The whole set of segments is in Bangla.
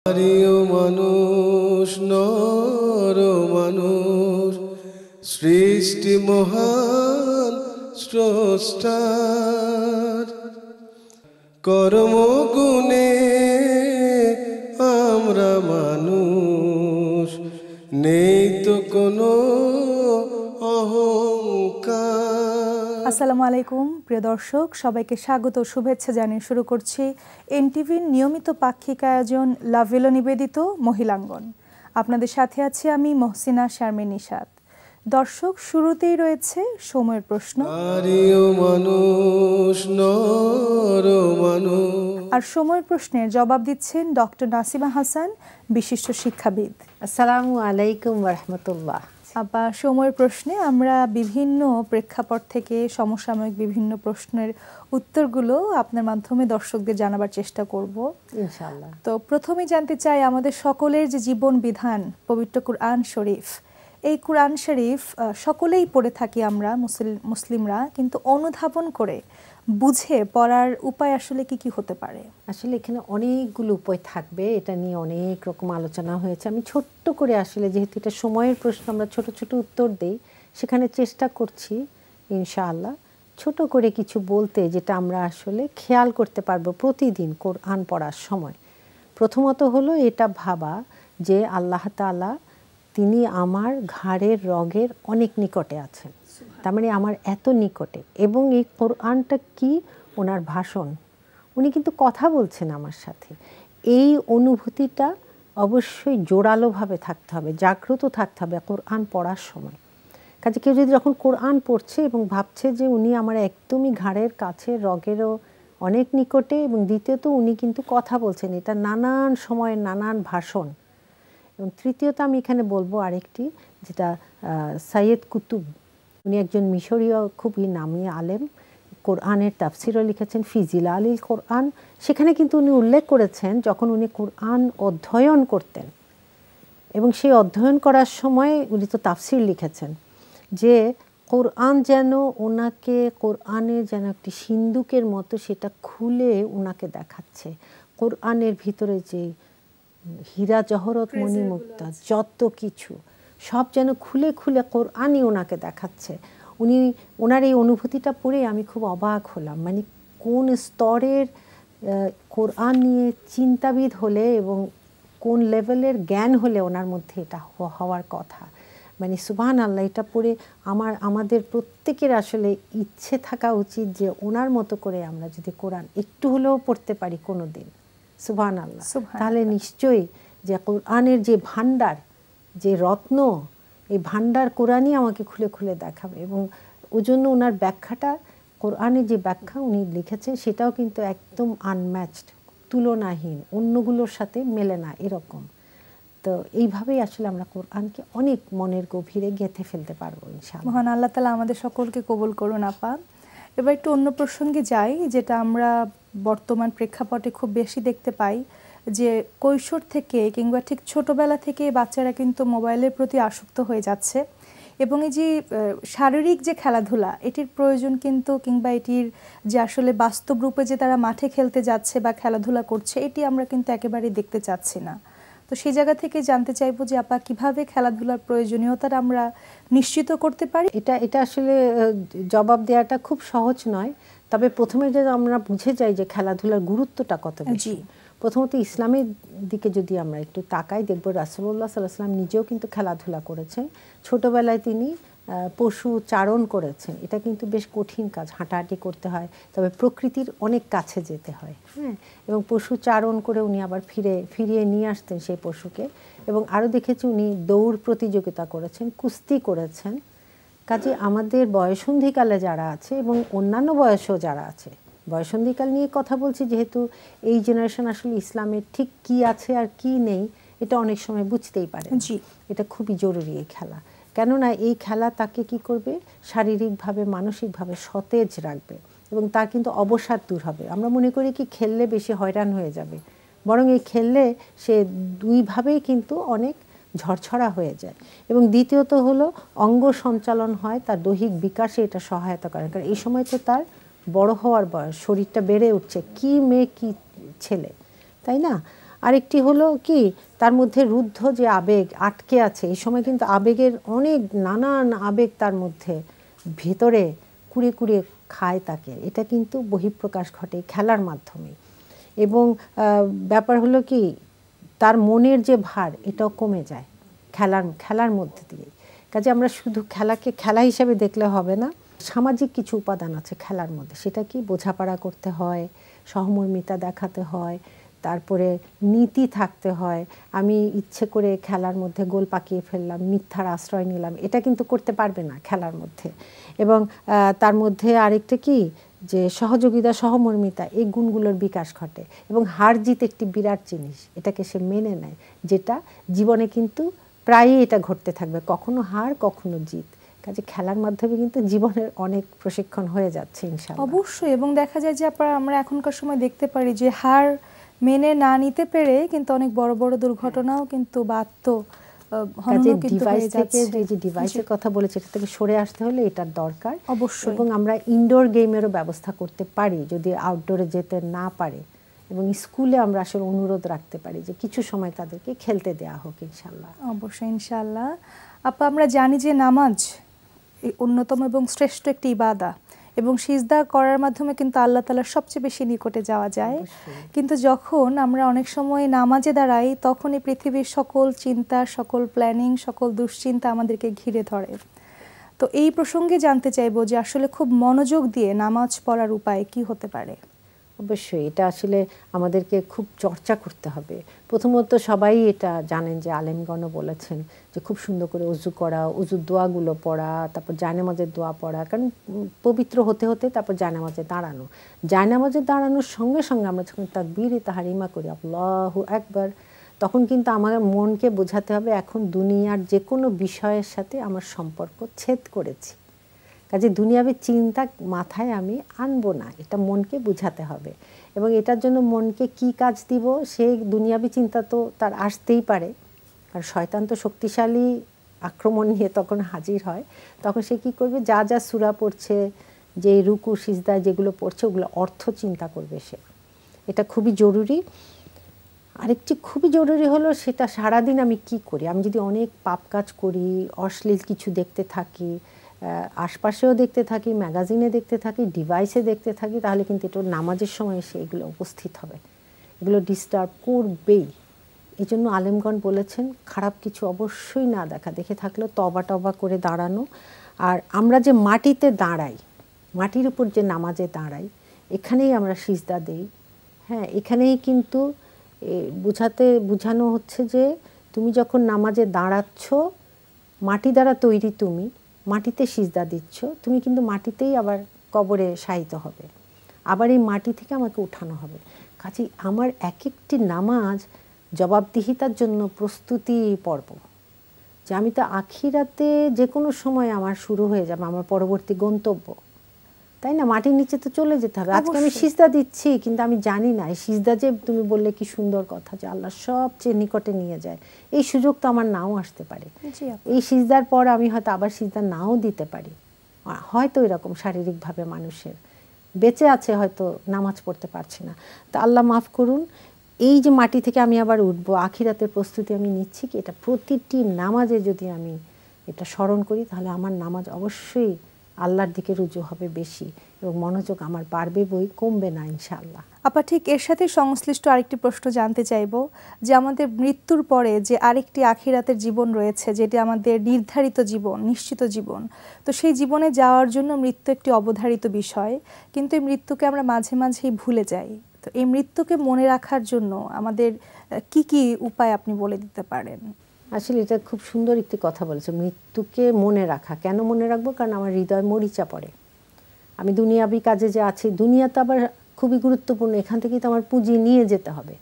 প্রিয় মানুষ নর মানুষ সৃষ্টি মহান স্রষ্টার কর্মগুণে আমরা মানুষ নেই তো কোনো অহংকার। আসসালামু আলাইকুম প্রিয় দর্শক, সবাইকে স্বাগত ও শুভেচ্ছা জানিয়ে শুরু করছি এনটিভির নিয়মিত পাক্ষিক আয়োজন লাভেলো নিবেদিত মহিলাঙ্গন। আপনাদের সাথে আছি আমি মহসিনা শারমিন নিশাত। দর্শক, শুরুতেই রয়েছে সময়ের প্রশ্ন। আর সময়ের প্রশ্নের জবাব দিচ্ছেন ডক্টর নাসিমা হাসান, বিশিষ্ট শিক্ষাবিদ। আসসালামু আলাইকুম ওয়া রাহমাতুল্লাহ। আপা, সময়ের প্রশ্নে আমরা বিভিন্ন প্রেক্ষাপট থেকে সমসাময়িক বিভিন্ন প্রশ্নের উত্তরগুলো আপনার মাধ্যমে দর্শকদের জানাবার চেষ্টা করব ইনশাআল্লাহ। তো প্রথমেই জানতে চাই, আমাদের সকলের যে জীবন বিধান পবিত্র কুরআন শরীফ, এই কুরআন শরীফ সকলেই পড়ে থাকি আমরা মুসলিমরা, কিন্তু অনুধাবন করে বুঝে পড়ার উপায় আসলে কি কি হতে পারে? আসলে এখানে অনেকগুলো উপায় থাকবে, এটা নিয়ে অনেক রকম আলোচনা হয়েছে। আমি ছোট্ট করে আসলে, যেহেতু এটা সময়ের প্রশ্ন, আমরা ছোট ছোট উত্তর দেই, সেখানে চেষ্টা করছি ইনশাআল্লাহ ছোট করে কিছু বলতে, যেটা আমরা আসলে খেয়াল করতে পারবো প্রতিদিন কোরআন পড়ার সময়। প্রথমত হলো এটা ভাবা যে আল্লাহ তাআলা তিনি আমার ঘাড়ের রগের অনেক নিকটে আছেন, তার মানে আমার এত নিকটে, এবং এই কোরআনটা কি ওনার ভাষণ, উনি কিন্তু কথা বলছেন আমার সাথে। এই অনুভূতিটা অবশ্যই জোরালোভাবে থাকতে হবে, জাগ্রত থাকতে হবে কোরআন পড়ার সময়। কাজে কেউ যদি যখন কোরআন পড়ছে এবং ভাবছে যে উনি আমার একদমই ঘাড়ের কাছে, রগেরও অনেক নিকটে, এবং দ্বিতীয়ত উনি কিন্তু কথা বলছেন, এটা নানান সময়ের নানান ভাষণ। এবং তৃতীয়ত আমি এখানে বলবো আরেকটি, যেটা সাইয়েদ কুতুব, উনি একজন মিশরীয় খুবই নামী আলেম, কোরআনের তাফসিরও লিখেছেন, ফি জিলালিল কোরআন। সেখানে কিন্তু উনি উল্লেখ করেছেন যখন উনি কোরআন অধ্যয়ন করতেন, এবং সেই অধ্যয়ন করার সময় উনি তো তাফসির লিখেছেন, যে কোরআন যেন ওনাকে, কোরআনের যেন একটি সিন্দুকের মতো সেটা খুলে ওনাকে দেখাচ্ছে। কোরআনের ভিতরে যে হীরা জহরত মণিমুক্তা যত কিছু, সব যেন খুলে খুলে কোরআনই ওনাকে দেখাচ্ছে। ওনার এই অনুভূতিটা পড়ে আমি খুব অবাক হলাম, মানে কোন স্তরের কোরআন নিয়ে চিন্তাবিদ হলে এবং কোন লেভেলের জ্ঞান হলে ওনার মধ্যে এটা হওয়ার কথা। মানে সুবহানাল্লাহ, এটা পড়ে আমাদের প্রত্যেকের আসলে ইচ্ছে থাকা উচিত যে ওনার মতো করে আমরা যদি কোরআন একটু হলেও পড়তে পারি কোনো দিন, সুবহানাল্লাহ, তাহলে নিশ্চয়ই যে কোরআনের যে ভান্ডার, যে রত্ন, এই ভান্ডার কোরআনই আমাকে খুলে খুলে দেখাবে। এবং ওই জন্য ওনার ব্যাখ্যাটা, কোরআনের যে ব্যাখ্যা উনি লিখেছেন, সেটাও কিন্তু একদম আনম্যাচড, তুলনাহীন, অন্যগুলোর সাথে মেলে না এরকম। তো এইভাবেই আসলে আমরা কোরআনকে অনেক মনের গভীরে গেঁথে ফেলতে পারবো ইনশাআল্লাহ। মহান আল্লাহ তাআলা আমাদের সকলকে কবুল করুন। আপা, এবার একটু অন্য প্রসঙ্গে যাই, যেটা আমরা বর্তমান প্রেক্ষাপটে খুব বেশি দেখতে পাই, যে কৈশোর থেকে কিংবা ঠিক ছোটবেলা থেকে বাচ্চারা কিন্তু মোবাইলের প্রতি আসক্ত হয়ে যাচ্ছে, এবং এই যে শারীরিক যে খেলাধুলা, এটির প্রয়োজন কিন্তু, কিংবা এটির যে আসলে বাস্তব রূপে যে তারা মাঠে খেলতে যাচ্ছে বা খেলাধুলা করছে, এটি আমরা কিন্তু একেবারেই দেখতে চাচ্ছি না। তো সেই জায়গা থেকে জানতে চাইবো যে আপা, কিভাবে খেলাধুলার প্রয়োজনীয়তাটা আমরা নিশ্চিত করতে পারি? এটা আসলে জবাব দেওয়াটা খুব সহজ নয়, তবে প্রথমে যে আমরা বুঝে যাই যে খেলাধুলার গুরুত্বটা কত বেশি। প্রথমত ইসলামের দিকে যদি আমরা একটু তাকাই, দেখব রাসূলুল্লাহ সাল্লাল্লাহু আলাইহি ওয়াসাল্লাম নিজেও কিন্তু খেলাধুলা করেছেন। ছোটবেলায় তিনি পশু চারণ করেছেন, এটা কিন্তু বেশ কঠিন কাজ, হাঁটাহাঁটি করতে হয়, তবে প্রকৃতির অনেক কাছে যেতে হয়, হ্যাঁ, এবং পশু চারণ করে উনি আবার ফিরিয়ে নিয়ে আসতেন সেই পশুকে। এবং আরও দেখেছি উনি দৌড় প্রতিযোগিতা করেছেন, কুস্তি করেছেন। কাজে আমাদের বয়সন্ধিকালে যারা আছে এবং অন্যান্য বয়সেও যারা আছে, বয়সন্ধিকাল নিয়ে কথা বলছি যেহেতু এই জেনারেশন আসলে ইসলামের ঠিক কি আছে আর কি নেই এটা অনেক সময় বুঝতেই পারে। এটা খুবই জরুরি এই খেলা, কেননা এই খেলা তাকে কি করবে, শারীরিকভাবে মানসিকভাবে সতেজ রাখবে, এবং তার কিন্তু অবসাদ দূর হবে। আমরা মনে করি কি খেললে বেশি হয়রান হয়ে যাবে, বরং এই খেললে সে দুইভাবেই কিন্তু অনেক ঝরঝরা হয়ে যায়। এবং দ্বিতীয়ত হলো অঙ্গ সঞ্চালন হয়, তার দৈহিক বিকাশে এটা সহায়তা করে, কারণ এই সময় তো তার বড় হওয়ার বয়স, শরীরটা বেড়ে উঠছে, কি মেয়ে কি ছেলে, তাই না? আরেকটি হলো কি, তার মধ্যে রুদ্ধ যে আবেগ আটকে আছে, এই সময় কিন্তু আবেগের অনেক নানান আবেগ তার মধ্যে ভেতরে কুড়িয়ে কুড়িয়ে খায় তাকে, এটা কিন্তু বহিঃপ্রকাশ ঘটে খেলার মাধ্যমে। এবং ব্যাপার হলো কি, তার মনের যে ভার এটাও কমে যায় খেলার মধ্যে দিয়ে। কাজে আমরা শুধু খেলাকে খেলা হিসেবে দেখলে হবে না, সামাজিক কিছু উপাদান আছে খেলার মধ্যে, সেটা কি বোঝাপড়া করতে হয়, সহমর্মিতা দেখাতে হয়, তারপরে নীতি থাকতে হয়। আমি ইচ্ছে করে খেলার মধ্যে গোল পাকিয়ে ফেললাম, মিথ্যার আশ্রয় নিলাম, এটা কিন্তু করতে পারবে না খেলার মধ্যে। এবং তার মধ্যে আরেকটা কি, যে সহযোগিতা সহমর্মিতা, এই গুণগুলোর বিকাশ ঘটে। এবং হার জিত একটি বিরাট জিনিস, এটাকে সে মেনে নেয়, যেটা জীবনে কিন্তু প্রায়ই এটা ঘটতে থাকবে, কখনো হার কখনো জিত। কাজে খেলার মাধ্যমে কিন্তু জীবনের অনেক প্রশিক্ষণ হয়ে যাচ্ছে ইনশাআল্লাহ। অবশ্যই। এবং দেখা যায় যে আমরা এখনকার সময় দেখতে পারি যে হার মেনে না নিতে পেরে কিন্তু অনেক বড় বড় দুর্ঘটনাও কিন্তু কাজে ডিভাইস থেকে, যে ডিভাইসের কথা বলেছে, এটা থেকে সরে আসতে হলে এটার দরকার অবশ্যই। এবং আমরা ইনডোর গেমেরও ব্যবস্থা করতে পারি যদি আউটডোরে যেতে না পারে। এবং স্কুলে আমরা আসলে অনুরোধ রাখতে পারি যে কিছু সময় তাদেরকে খেলতে দেওয়া হোক ইনশাআল্লাহ। অবশ্যই ইনশাআল্লাহ। আপা, আমরা জানি যে নামাজ অন্যতম এবং শ্রেষ্ঠ একটি ইবাদা, এবং সিজদা করার মাধ্যমে কিন্তু আল্লাহ তাআলার সবচেয়ে বেশি নিকটে যাওয়া যায়। কিন্তু যখন আমরা অনেক সময় নামাজে দাঁড়াই, তখন এই পৃথিবীর সকল চিন্তা, সকল প্ল্যানিং, সকল দুশ্চিন্তা আমাদেরকে ঘিরে ধরে। তো এই প্রসঙ্গে জানতে চাইবো যে আসলে খুব মনোযোগ দিয়ে নামাজ পড়ার উপায় কি হতে পারে? অবশ্যই এটা আসলে আমাদেরকে খুব চর্চা করতে হবে। প্রথমত সবাই এটা জানেন যে আলেমগণও বলেছেন যে খুব সুন্দর করে ওযু করা, ওযুর দোয়াগুলো পড়া, তারপর জায়নামাজের দোয়া পড়া, কারণ পবিত্র হতে হতে তারপর জায়নামাজে দাঁড়ানো। জায়নামাজে দাঁড়ানোর সঙ্গে সঙ্গে আমরা যখন তাকবীরে তাহরিমা করি, আল্লাহু আকবার, তখন কিন্তু আমার মনকে বোঝাতে হবে এখন দুনিয়ার যে কোনো বিষয়ের সাথে আমার সম্পর্ক ছেদ করেছি। কাজে দুনিয়াবী চিন্তা মাথায় আমি আনবো না, এটা মনকে বুঝাতে হবে। এবং এটার জন্য মনকে কি কাজ দিব, সেই দুনিয়াবী চিন্তা তো তার আসতেই পারে, কারণ শয়তান তো শক্তিশালী আক্রমণ নিয়ে তখন হাজির হয়। তখন সে কি করবে, যা যা সূরা পড়ছে, যে রুকু সিজদা যেগুলো পড়ছে, ওগুলো অর্থ চিন্তা করবে সে। এটা খুবই জরুরি। আরেকটি খুবই জরুরি হলো সেটা সারাদিন আমি কি করি। আমি যদি অনেক পাপ কাজ করি, অশ্লীল কিছু দেখতে থাকি, আশপাশেও দেখতে থাকি, ম্যাগাজিনে দেখতে থাকি, ডিভাইসে দেখতে থাকি, তাহলে কিন্তু এটা নামাজের সময় এসে এগুলো উপস্থিত হবে, এগুলো ডিস্টার্ব করবেই। এই জন্য আলেমগণ বলেছেন খারাপ কিছু অবশ্যই না দেখা, দেখে থাকলেও তওবা টওবা করে দাঁড়ানো। আর আমরা যে মাটিতে দাঁড়াই, মাটির উপর যে নামাজে দাঁড়াই, এখানেই আমরা সিজদা দেই। হ্যাঁ, এখানেই কিন্তু বোঝানো হচ্ছে যে তুমি যখন নামাজে দাঁড়াচ্ছ, মাটি দ্বারা তৈরি, তুমি মাটিতে সিজদা দিচ্ছ, তুমি কিন্তু মাটিতেই আবার কবরে শায়িত হবে, আবার এই মাটি থেকে আমাকে উঠানো হবে। কাজেই আমার এক একটি নামাজ জবাবদিহিতার জন্য প্রস্তুতি পর্ব, যে আমি তো আখিরাতে যে কোনো সময় আমার শুরু হয়ে যাবে আমার পরবর্তী গন্তব্য, তাই না? মাটির নিচে তো চলে যেতে হবে। আজকে আমি সিজদা দিচ্ছি, কিন্তু আমি জানি না এই সিজদা যে তুমি বললে কি সুন্দর কথা, যে আল্লাহ সবচেয়ে নিকটে নিয়ে যায়, এই সুযোগ তো আমার নাও আসতে পারে। এই সিজদার পর আমি হয়তো আবার সিজদা নাও দিতে পারি। হয়তো এরকম শারীরিকভাবে মানুষের বেঁচে আছে, হয়তো নামাজ পড়তে পারছি না, তা আল্লাহ মাফ করুন। এই যে মাটি থেকে আমি আবার উঠবো, আখিরাতের প্রস্তুতি আমি নিচ্ছি কি, এটা প্রতিটি নামাজে যদি আমি এটা স্মরণ করি, তাহলে আমার নামাজ অবশ্যই আল্লাহর দিকে রুজু হবে বেশি, এবং মনোযোগ আমার বাড়বে, বই কমবে না ইনশাআল্লাহ। আপা, ঠিক এর সাথে সংশ্লিষ্ট আরেকটি প্রশ্ন জানতে চাইবো, যে আমাদের মৃত্যুর পরে যে আরেকটি আখিরাতের জীবন রয়েছে, যেটি আমাদের নির্ধারিত জীবন, নিশ্চিত জীবন, তো সেই জীবনে যাওয়ার জন্য মৃত্যু একটি অবধারিত বিষয়, কিন্তু এই মৃত্যুকে আমরা মাঝে মাঝেই ভুলে যাই। তো এই মৃত্যুকে মনে রাখার জন্য আমাদের কি কি উপায় আপনি বলে দিতে পারেন? আসলে এটা খুব সুন্দর একটি কথা বলেছে, মৃত্যুকে মনে রাখা। কেন মনে রাখবো? কারণ আমার হৃদয় মরিচা পড়ে। আমি দুনিয়াবি কাজে যে আছি, দুনিয়া তো আবার খুবই গুরুত্বপূর্ণ, এখান থেকেই তো আমার পুঁজি নিয়ে যেতে হবে।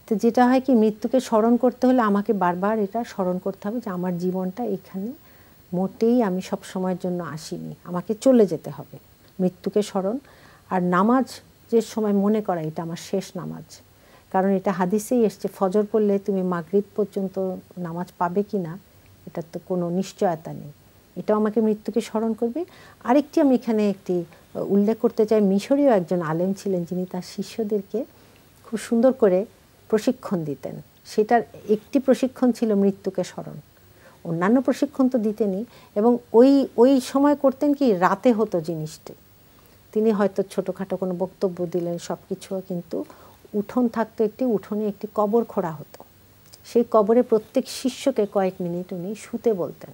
তো যেটা হয় কি, মৃত্যুকে স্মরণ করতে হলে আমাকে বারবার এটা স্মরণ করতে হবে যে আমার জীবনটা এখানে মোটেই আমি সব সময়ের জন্য আসিনি, আমাকে চলে যেতে হবে। মৃত্যুকে স্মরণ আর নামাজ যে সময় মনে করা, এটা আমার শেষ নামাজ। কারণ এটা হাদিসেই এসছে, ফজর পড়লে তুমি মাগরিব পর্যন্ত নামাজ পাবে কি না এটার তো কোনো নিশ্চয়তা নেই। এটাও আমাকে মৃত্যুকে স্মরণ করবে। আরেকটি আমি এখানে একটি উল্লেখ করতে চাই, মিশরীয় একজন আলেম ছিলেন, যিনি তার শিষ্যদেরকে খুব সুন্দর করে প্রশিক্ষণ দিতেন। সেটার একটি প্রশিক্ষণ ছিল মৃত্যুকে স্মরণ, অন্যান্য প্রশিক্ষণ তো দিতেনই। এবং ওই সময় করতেন কি, রাতে হতো জিনিসটি। তিনি হয়তো ছোটোখাটো কোনো বক্তব্য দিলেন, সব কিছু, কিন্তু উঠোন থাকতো একটি, উঠোনে একটি কবর খোঁড়া হতো। সেই কবরে প্রত্যেক শিষ্যকে কয়েক মিনিট উনি শুতে বলতেন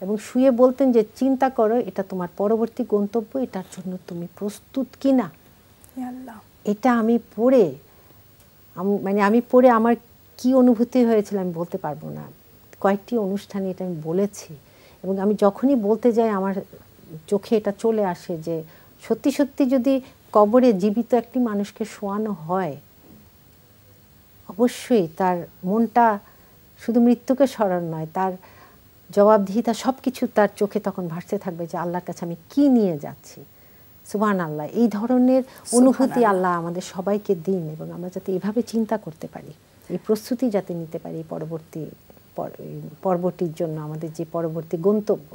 এবং শুয়ে বলতেন যে চিন্তা করো এটা তোমার পরবর্তী গন্তব্য, এটার জন্য তুমি প্রস্তুত কি না। এটা আমি পড়ে আমার কি অনুভূতি হয়েছিল আমি বলতে পারবো না। কয়েকটি অনুষ্ঠানে এটা আমি বলেছি এবং আমি যখনই বলতে যাই আমার চোখে এটা চলে আসে যে সত্যি সত্যি যদি কবরে জীবিত একটি মানুষকে শোয়ানো হয়, অবশ্যই তার মনটা শুধু মৃত্যুকে স্মরণ নয়, তার জবাবদিহিতা সব কিছু তার চোখে তখন ভাসতে থাকবে যে আল্লাহর কাছে আমি কি নিয়ে যাচ্ছি। সুবহানাল্লাহ। এই ধরনের অনুভূতি আল্লাহ আমাদের সবাইকে দিন এবং আমরা যাতে এভাবে চিন্তা করতে পারি, এই প্রস্তুতি যাতে নিতে পারি পরবর্তীর জন্য, আমাদের যে পরবর্তী গন্তব্য।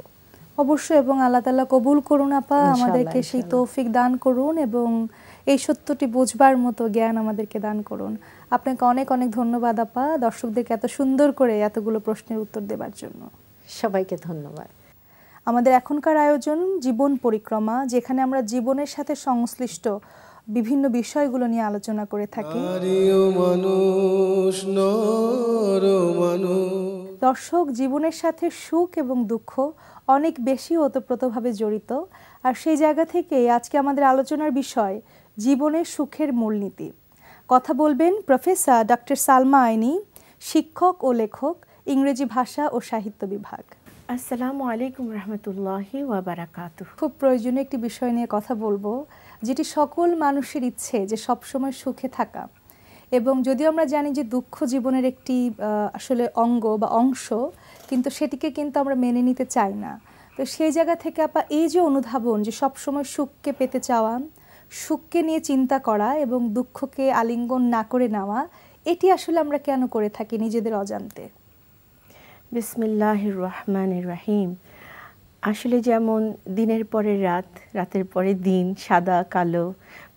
অবশ্যই, এবং আল্লাহ তাআলা কবুল করুন আপা, আমাদেরকে সেই তৌফিক দান করুন এবং এই সত্যটি বুঝবার মতো জ্ঞান আমাদেরকে দান করুন। আপনাকে অনেক অনেক ধন্যবাদ আপা, দর্শকদেরকে এত সুন্দর করে এতগুলো প্রশ্নের উত্তর দেবার জন্য। সবাইকে ধন্যবাদ। আমাদের এখনকার আয়োজন জীবন পরিক্রমা, যেখানে আমরা জীবনের সাথে সংশ্লিষ্ট বিভিন্ন বিষয়গুলো নিয়ে আলোচনা করে থাকি। দর্শক, জীবনের সাথে সুখ এবং দুঃখ অনেক বেশি ওতপ্রোতভাবে জড়িত, আর সেই জায়গা থেকে আজকে আমাদের আলোচনার বিষয় জীবনের সুখের মূলনীতি। কথা বলবেন প্রফেসর ডক্টর সালমা আইনি, শিক্ষক ও লেখক, ইংরেজি ভাষা ও সাহিত্য বিভাগ। আসসালামু আলাইকুম রহমতুল্লাহি ওয়া বারাকাতুহু। খুব প্রয়োজনীয় একটি বিষয় নিয়ে কথা বলবো, যেটি সকল মানুষের ইচ্ছে যে সবসময় সুখে থাকা। এবং যদিও আমরা জানি যে দুঃখ জীবনের একটি আসলে অঙ্গ বা অংশ, কিন্তু সেটিকে কিন্তু আমরা মেনে নিতে চাই না। তো সেই জায়গা থেকে আপা এই যে অনুধাবন যে সবসময় সুখকে পেতে চাওয়া, সুখকে নিয়ে চিন্তা করা এবং দুঃখকে আলিঙ্গন না করে নেওয়া, এটি আসলে আমরা কেন করে থাকি নিজেদের অজান্তে? বিসমিল্লাহির রহমানির রহিম। আসলে যেমন দিনের পরে রাত, রাতের পরে দিন, সাদা কালো,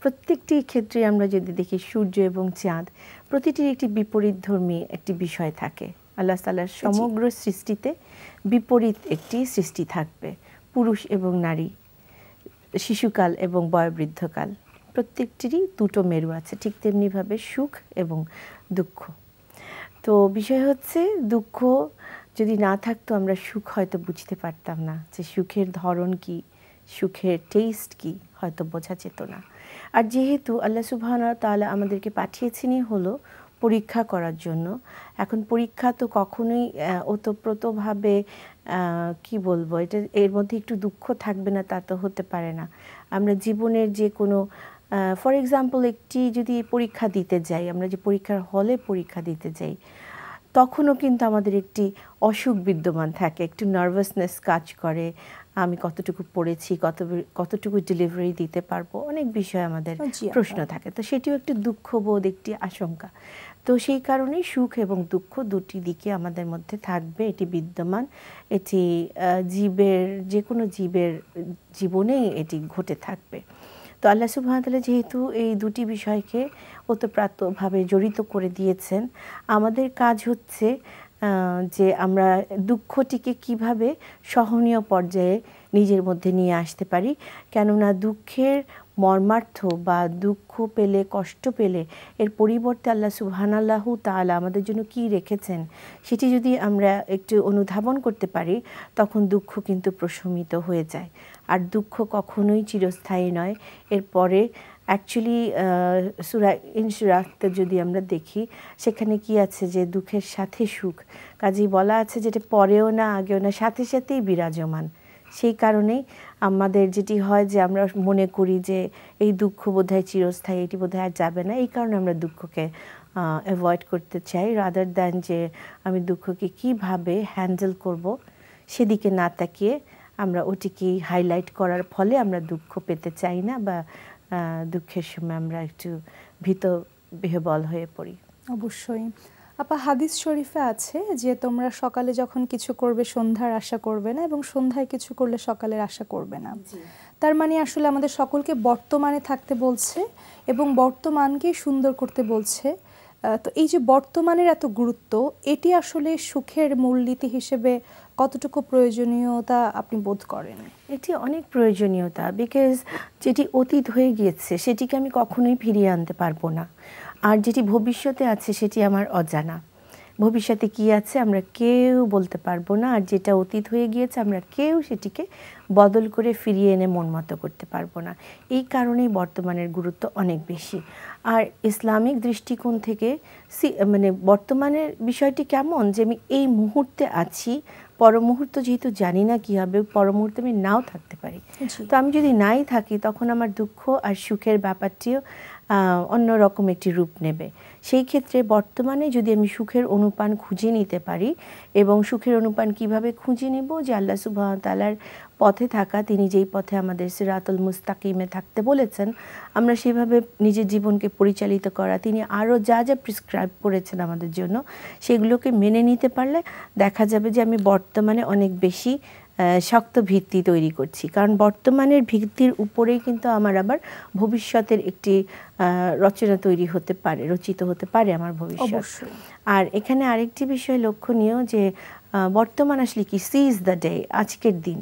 প্রত্যেকটি ক্ষেত্রে আমরা যদি দেখি সূর্য এবং চাঁদ, প্রতিটির একটি বিপরীতধর্মী একটি বিষয় থাকে। আল্লাহ তাআলার সমগ্র সৃষ্টিতে বিপরীত একটি সৃষ্টি থাকবে, পুরুষ এবং নারী, শিশুকাল এবং বয়োবৃদ্ধকাল, প্রত্যেকটিরই দুটো মেরু আছে। ঠিক তেমনিভাবে সুখ এবং দুঃখ। তো বিষয় হচ্ছে, দুঃখ যদি না থাকতো আমরা সুখ হয়তো বুঝতে পারতাম না, যে সুখের ধরন কি, সুখের টেস্ট কি, হয়তো বোঝা যেত না। আর যেহেতু আল্লাহ সুবহানাহু ওয়া তাআলা আমাদেরকে পাঠিয়েছেনই হলো পরীক্ষা করার জন্য, এখন পরীক্ষা তো কখনোই ওতপ্রোতভাবে কি বলবো, এটা এর মধ্যে একটু দুঃখ থাকবে না তা তো হতে পারে না। আমরা জীবনের যে কোনো ফর এক্সাম্পল একটি যদি পরীক্ষা দিতে যাই, আমরা যে পরীক্ষার হলে পরীক্ষা দিতে যাই, তখনও কিন্তু আমাদের একটি অসুখ বিদ্যমান থাকে, একটু নার্ভাসনেস কাজ করে। আমি কতটুকু পড়েছি, কতটুকু ডেলিভারি দিতে পারবো, অনেক বিষয় আমাদের প্রশ্ন থাকে। তো সেটিও একটি দুঃখবোধ, একটি আশঙ্কা। তো সেই কারণেই সুখ এবং দুঃখ দুটি দিকে আমাদের মধ্যে থাকবে, এটি বিদ্যমান। এটি জীবের, যে কোনো জীবের জীবনেই এটি ঘটে থাকবে। তো আল্লাহ সুবহানাহু ওয়া তাআলা যেহেতু এই দুটি বিষয়কে ওতপ্রোতভাবে জড়িত করে দিয়েছেন, আমাদের কাজ হচ্ছে যে আমরা দুঃখটিকে কিভাবে সহনীয় পর্যায়ে নিজের মধ্যে নিয়ে আসতে পারি। কেননা দুঃখের মর্মার্থ বা দুঃখ পেলে, কষ্ট পেলে, এর পরিবর্তে আল্লাহ সুবহানাল্লাহু তাআলা আমাদের জন্য কি রেখেছেন সেটি যদি আমরা একটু অনুধাবন করতে পারি, তখন দুঃখ কিন্তু প্রশমিত হয়ে যায়। আর দুঃখ কখনোই চিরস্থায়ী নয়। এরপরে অ্যাকচুয়ালি সূরা ইনশিরাহতে যদি আমরা দেখি, সেখানে কি আছে যে দুঃখের সাথে সুখ, কাজেই বলা আছে যেটা পরেও না আগেও না, সাথে সাথেই বিরাজমান। সেই কারণেই আমাদের যেটি হয় যে আমরা মনে করি যে এই দুঃখ বোধহয় চিরস্থায়ী, এটি বোধহয় আর যাবে না, এই কারণে আমরা দুঃখকে অ্যাভয়েড করতে চাই, রাদার দ্যান যে আমি দুঃখকে কিভাবে হ্যান্ডেল করব সেদিকে না তাকিয়ে আমরা ওটিকে হাইলাইট করার ফলে আমরা দুঃখ পেতে চাই না, বা দুঃখের সময় আমরা একটু ভীত বিহ্বল হয়ে পড়ি। অবশ্যই আপা, হাদিস শরীফে আছে যে তোমরা সকালে যখন কিছু করবে সন্ধ্যার আশা করবে না, এবং সন্ধ্যায় কিছু করলে সকালের আশা করবে না। তার মানে আসলে আমাদের সকলকে বর্তমানে থাকতে বলছে এবং বর্তমানকে সুন্দর করতে বলছে, তো এই যে বর্তমানের এত গুরুত্ব, এটি আসলে সুখের মূলনীতি হিসেবে কতটুকু প্রয়োজনীয়তা আপনি বোধ করেন? এটি অনেক প্রয়োজনীয়তা, বিকজ যেটি অতীত হয়ে গিয়েছে সেটিকে আমি কখনোই ফিরিয়ে আনতে পারবো না, আর যেটি ভবিষ্যতে আছে সেটি আমার অজানা। ভবিষ্যতে কি আছে আমরা কেউ বলতে পারবো না, আর যেটা অতীত হয়ে গিয়েছে আমরা কেউ সেটিকে বদল করে ফিরিয়ে এনে মন মতো করতে পারবো না। এই কারণেই বর্তমানের গুরুত্ব অনেক বেশি। আর ইসলামিক দৃষ্টিকোণ থেকে মানে বর্তমানের বিষয়টি কেমন, যে আমি এই মুহূর্তে আছি, পর মুহূর্ত যেহেতু জানি না কী হবে, পর মুহূর্তে আমি নাও থাকতে পারি। তো আমি যদি নাই থাকি তখন আমার দুঃখ আর সুখের ব্যাপারটিও অন্যরকম একটি রূপ নেবে। সেই ক্ষেত্রে বর্তমানে যদি আমি সুখের অনুপান খুঁজে নিতে পারি, এবং সুখের অনুপান কিভাবে খুঁজে নেব, যে আল্লাহ সুবহানাহু ওয়া তাআলার পথে থাকা, তিনি যেই পথে আমাদের সিরাতুল মুস্তাকিমে থাকতে বলেছেন, আমরা সেভাবে নিজের জীবনকে পরিচালিত করা, তিনি আরও যা যা প্রিসক্রাইব করেছেন আমাদের জন্য, সেগুলোকে মেনে নিতে পারলে দেখা যাবে যে আমি বর্তমানে অনেক বেশি শক্ত ভিত্তি তৈরি করছি। কারণ বর্তমানের ভিত্তির উপরেই কিন্তু আমার আবার ভবিষ্যতের একটি রচনা তৈরি হতে পারে, রচিত হতে পারে আমার ভবিষ্যৎ। আর এখানে আরেকটি বিষয় লক্ষণীয়, যে বর্তমান আসলে কি, সিজ দ্য ডে, আজকের দিন,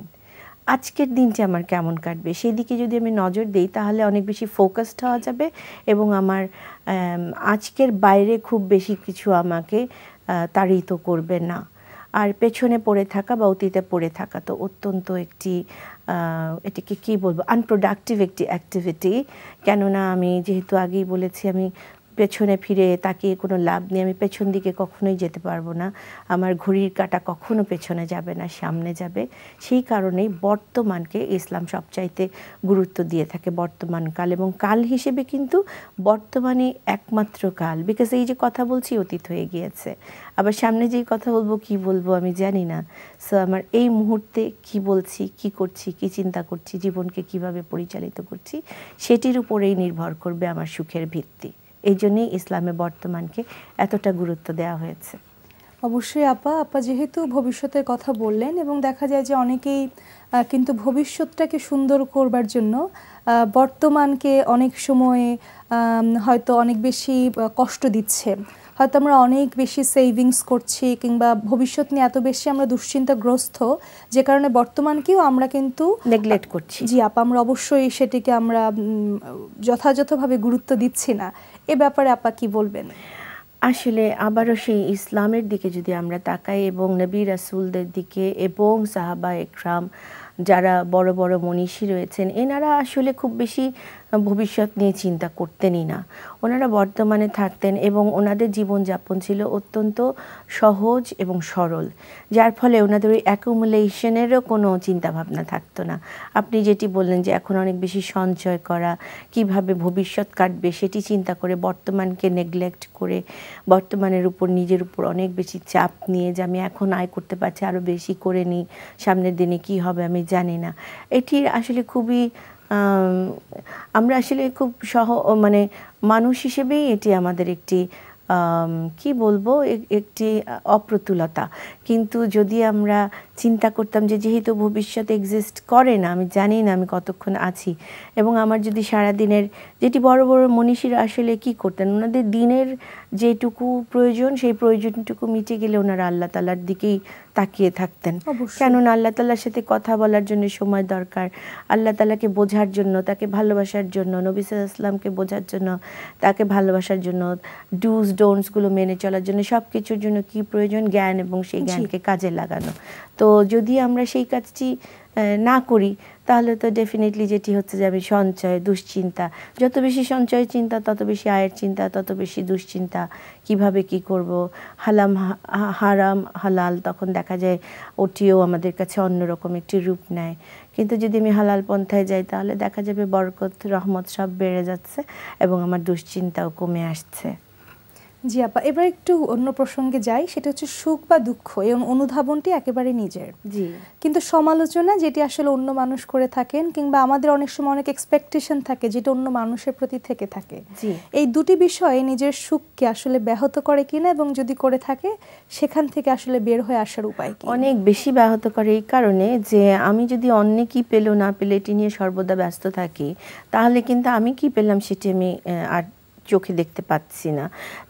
আজকের দিনটি আমার কেমন কাটবে সেই দিকে যদি আমি নজর দিই, তাহলে অনেক বেশি ফোকাসড হওয়া যাবে, এবং আমার আজকের বাইরে খুব বেশি কিছু আমাকে তাড়িত করবে না। আর পেছনে পড়ে থাকা বা অতীতে পড়ে থাকা তো অত্যন্ত একটি এটাকে কী বলবো, আনপ্রোডাক্টিভ একটি অ্যাক্টিভিটি। কেননা আমি যেহেতু আগেই বলেছি, আমি পেছনে ফিরে তাকিয়ে কোনো লাভ নেই, আমি পেছন দিকে কখনোই যেতে পারবো না, আমার ঘড়ির কাঁটা কখনো পেছনে যাবে না, সামনে যাবে। সেই কারণেই বর্তমানকে ইসলাম সবচাইতে গুরুত্ব দিয়ে থাকে, বর্তমান কাল। এবং কাল হিসেবে কিন্তু বর্তমানে একমাত্র কাল, বিকজ এই যে কথা বলছি অতীত হয়ে গিয়েছে, আবার সামনে যেই কথা বলবো কি বলবো আমি জানি না। সো আমার এই মুহূর্তে কি বলছি, কি করছি, কি চিন্তা করছি, জীবনকে কিভাবে পরিচালিত করছি, সেটির উপরেই নির্ভর করবে আমার সুখের ভিত্তি। এই জন্যই ইসলামে বর্তমানকে এতটা গুরুত্ব দেওয়া হয়েছে। অবশ্যই আপা যেহেতু ভবিষ্যতের কথা বললেন, এবং দেখা যায় যে অনেকেই কিন্তু ভবিষ্যৎটাকে সুন্দর করবার জন্য বর্তমানকে অনেক সময় হয়তো অনেক বেশি কষ্ট দিচ্ছে। হয়তো আমরা অনেক বেশি সেভিংস করছি, কিংবা ভবিষ্যৎ নিয়ে এত বেশি আমরা দুশ্চিন্তাগ্রস্ত, যে কারণে বর্তমানকেও আমরা কিন্তু নেগলেক্ট করছি। জি আপা, আমরা অবশ্যই সেটিকে আমরা যথাযথভাবে গুরুত্ব দিচ্ছি না। এ ব্যাপারে আপা কি বলবেন? আসলে আবারও সেই ইসলামের দিকে যদি আমরা তাকাই, এবং নবী রাসূলদের দিকে, এবং সাহাবা একরাম যারা বড় বড় মনীষী রয়েছেন, এনারা আসলে খুব বেশি ভবিষ্যৎ নিয়ে চিন্তা করতেনই না। ওনারা বর্তমানে থাকতেন, এবং ওনাদের জীবনযাপন ছিল অত্যন্ত সহজ এবং সরল, যার ফলে ওনাদের ওই অ্যাকুমুলেশনেরও কোনো চিন্তাভাবনা থাকতো না। আপনি যেটি বললেন যে এখন অনেক বেশি সঞ্চয় করা, কিভাবে ভবিষ্যৎ কাটবে সেটি চিন্তা করে, বর্তমানকে নেগলেক্ট করে, বর্তমানের উপর নিজের উপর অনেক বেশি চাপ নিয়ে, যে আমি এখন আয় করতে পারছি, আরও বেশি করে নিই, সামনের দিনে কি হবে আমি জানি না। এটি আসলে খুবই আমরা আসলে খুব মানে মানুষ হিসেবেই এটি আমাদের একটি কি বলবো, একটি অপ্রতুলতা। কিন্তু যদি আমরা চিন্তা করতাম যে যেহেতু ভবিষ্যৎ এক্সিস্ট করে না, আমি জানি না আমি কতক্ষণ আছি, এবং আমার যদি সারাদিনের, যেটি বড় বড় মনীষীরা আসলে কি করতেন, ওনাদের দিনের যেটুকু প্রয়োজন সেই প্রয়োজনটুকু মিটে গেলে ওনারা আল্লাহ তাআলার দিকেই তাকিয়ে থাকতেন। কেননা আল্লাহ তাআলার সাথে কথা বলার জন্য সময় দরকার, আল্লাহ তাআলাকে বোঝার জন্য, তাকে ভালোবাসার জন্য, নবী সাল্লাল্লাহু আলাইহি ওয়াসাল্লামকে বোঝার জন্য, তাকে ভালোবাসার জন্য, ডুজ ডোন্টসগুলো মেনে চলার জন্য, সব কিছুর জন্য কি প্রয়োজন, জ্ঞান, এবং সেই জ্ঞানকে কাজে লাগানো। তো যদি আমরা সেই কাজটি না করি, তাহলে তো ডেফিনেটলি যেটি হচ্ছে যে আমি সঞ্চয়, দুশ্চিন্তা, যত বেশি সঞ্চয় চিন্তা তত বেশি আয়ের চিন্তা, তত বেশি দুশ্চিন্তা, কিভাবে কি করব, হারাম হালাল, তখন দেখা যায় ওটিও আমাদের কাছে অন্যরকম একটি রূপ নেয়। কিন্তু যদি আমি হালাল পন্থায় যাই, তাহলে দেখা যাবে বরকত, রহমত সব বেড়ে যাচ্ছে, এবং আমার দুশ্চিন্তাও কমে আসছে। জি আপা, এবার একটু অন্য প্রসঙ্গে যাই, সেটা হচ্ছে সুখ বা দুঃখ, এই অনুধাবনটি একেবারে নিজের। জি। কিন্তু সমালোচনা যেটি আসলে অন্য মানুষ করে থাকেন, কিংবা আমাদের অনেক সময় অনেক এক্সপেকটেশন থাকে যেটা অন্য মানুষের প্রতি থেকে থাকে, এই দুটি বিষয়ে নিজের সুখকে আসলে ব্যাহত করে কিনা, এবং যদি করে থাকে সেখান থেকে আসলে বের হয়ে আসার উপায় কি? অনেক বেশি ব্যাহত করে এই কারণে যে আমি যদি অন্য কি পেলো না পেলে এটি নিয়ে সর্বদা ব্যস্ত থাকি, তাহলে কিন্তু আমি কি পেলাম সেটি আমি আর চোখে দেখতে পাচ্ছি না,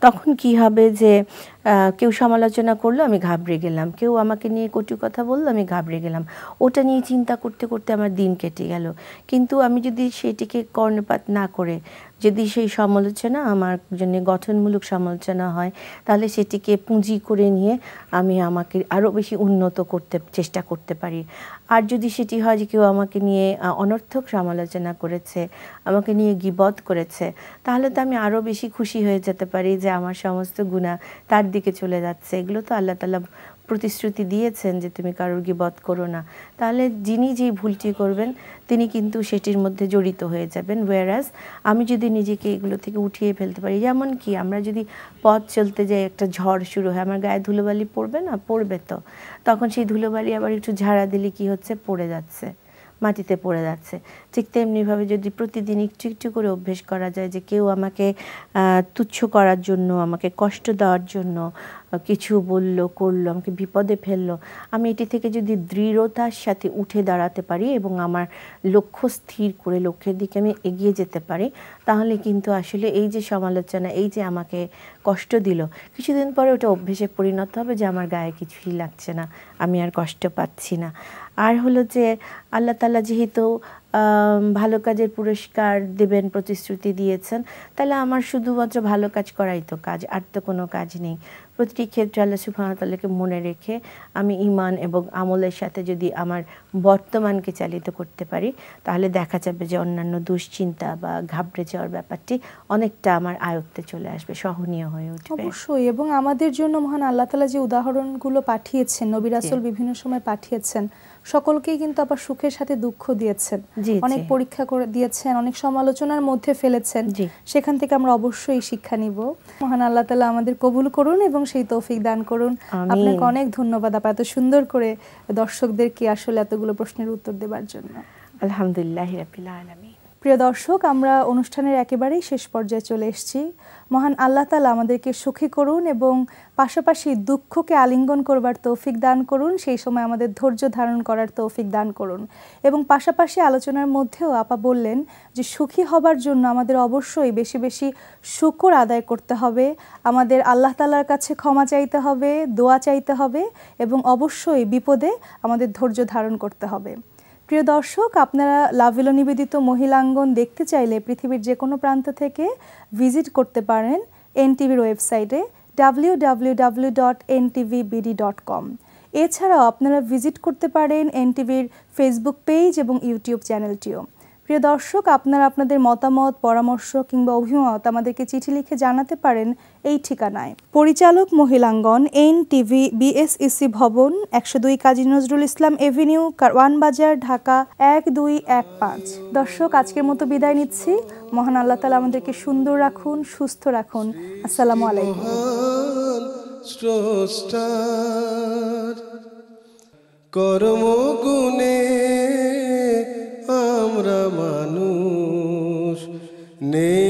তখন কি হবে যে কেউ সমালোচনা করলো আমি ঘাবড়ে গেলাম, কেউ আমাকে নিয়ে কটু কথা বললো আমি ঘাবড়ে গেলাম, ওটা নিয়ে চিন্তা করতে করতে আমার দিন কেটে গেল। কিন্তু আমি যদি সেটিকে কর্ণপাত না করে যদি সেই সমালোচনা আমার জন্য গঠনমূলক সমালোচনা হয়, তাহলে সেটিকে পুঁজি করে নিয়ে আমি আমাকে আরও বেশি উন্নত করতে চেষ্টা করতে পারি। আর যদি সেটি হয় যে কেউ আমাকে নিয়ে অনর্থক সমালোচনা করেছে, আমাকে নিয়ে গীবত করেছে, তাহলে তো আমি আরও বেশি খুশি হয়ে যেতে পারি যে আমার সমস্ত গুনাহ তার দিকে চলে যাচ্ছে। এগুলো তো আল্লাহ তাআলা প্রতিশ্রুতি দিয়েছেন যে তুমি কারোর গীবত করো না। তাহলে যিনি যেই ভুলটি করবেন তিনি কিন্তু সেটির মধ্যে জড়িত হয়ে যাবেন। ওয়ারাস আমি যদি নিজেকে এগুলো থেকে উঠিয়ে ফেলতে পারি, যেমন কি আমরা যদি পথ চলতে যাই, একটা ঝড় শুরু হয়, আমার গায়ে ধুলোবালি পড়বে না? পড়বে তো। তখন সেই ধুলোবালি আবার একটু ঝাড়া দিলে কি হচ্ছে? পড়ে যাচ্ছে, মাটিতে পড়ে যাচ্ছে। ঠিক তেমনিভাবে যদি প্রতিদিন একটু একটু করে অভ্যেস করা যায় যে কেউ আমাকে তুচ্ছ করার জন্য, আমাকে কষ্ট দেওয়ার জন্য কিছু বলল, করলো, আমাকে বিপদে ফেললো, আমি এটি থেকে যদি দৃঢ়তার সাথে উঠে দাঁড়াতে পারি এবং আমার লক্ষ্য স্থির করে লক্ষ্যের দিকে আমি এগিয়ে যেতে পারি, তাহলে কিন্তু আসলে এই যে সমালোচনা, এই যে আমাকে কষ্ট দিল, কিছুদিন পরে ওটা অভ্যেসে পরিণত হবে যে আমার গায়ে কিছুই লাগছে না, আমি আর কষ্ট পাচ্ছি না। আর হলো যে আল্লাহ তাআলা যেহেতু ভালো কাজের পুরস্কার দেবেন প্রতিশ্রুতি দিয়েছেন, তাহলে আমার শুধুমাত্র ভালো কাজ করাই তো কাজ, আর তো কোনো কাজ নেই। প্রতিটি ক্ষেত্রে আল্লাহ সুবহানাহু ওয়া তাআলাকে মনে রেখে আমি ঈমান এবং আমলের সাথে যদি আমার বর্তমানকে চালিত করতে পারি, তাহলে দেখা যাবে যে অন্যান্য দুশ্চিন্তা বা ঘাবড়ে যাওয়ার ব্যাপারটি অনেকটা আমার আয়ত্তে চলে আসবে, সহনীয় হয়ে উঠবে। অবশ্যই। এবং আমাদের জন্য মহান আল্লাহ তাআলা যে উদাহরণগুলো পাঠিয়েছেন, নবী রাসূল বিভিন্ন সময় পাঠিয়েছেন, সকলকেই কিন্তু আবার সুখের সাথে দুঃখ দিয়েছেন, অনেক পরীক্ষা করে দিয়েছেন, অনেক সমালোচনার মধ্যে ফেলেছেন। সেখান থেকে আমরা অবশ্যই শিক্ষা নিব। মহান আল্লাহ তাআলা আমাদের কবুল করুন এবং সেই তৌফিক দান করুন। আপনাকে অনেক ধন্যবাদ আপা, এত সুন্দর করে দর্শকদেরকে আসলে এতগুলো প্রশ্নের উত্তর দেওয়ার জন্য। আলহামদুলিল্লাহ রাব্বিল আলামিন। প্রিয় দর্শক, আমরা অনুষ্ঠানের একেবারেই শেষ পর্যায়ে চলে এসেছি। মহান আল্লাহ তাআলা আমাদেরকে সুখী করুন এবং পাশাপাশি দুঃখকে আলিঙ্গন করবার তৌফিক দান করুন, সেই সময় আমাদের ধৈর্য ধারণ করার তৌফিক দান করুন। এবং পাশাপাশি আলোচনার মধ্যেও আপা বললেন যে সুখী হবার জন্য আমাদের অবশ্যই বেশি বেশি শুকর আদায় করতে হবে, আমাদের আল্লাহ তাআলার কাছে ক্ষমা চাইতে হবে, দোয়া চাইতে হবে এবং অবশ্যই বিপদে আমাদের ধৈর্য ধারণ করতে হবে। প্রিয় দর্শক, আপনারা লাভেলো নিবেদিত মহিলাঙ্গন দেখতে চাইলে পৃথিবীর যে কোনো প্রান্ত থেকে ভিজিট করতে পারেন এনটিভির ওয়েবসাইটে www.ntvbd.com। এছাড়াও আপনারা ভিজিট করতে পারেন এনটিভির ফেসবুক পেজ এবং ইউটিউব চ্যানেলটিও। প্রিয় দর্শক, আপনারা আপনাদের মতামত, পরামর্শ কিংবা অভিমত আমাদেরকে চিঠি লিখে জানাতে পারেন এই ঠিকানায়। পরিচালক মহিলাঙ্গন, এনটিভি, বিএসইসি ভবন, 102 কাজী নজরুল ইসলাম এভিনিউ, কারওয়ান বাজার, ঢাকা 1215। দর্শক, আজকের মতো বিদায় নিচ্ছি। মহান আল্লাহ তাআলা আমাদেরকে সুন্দর রাখুন, সুস্থ রাখুন। আসসালামু আলাইকুম। কর্মগুণে আমরা মানুষ নেই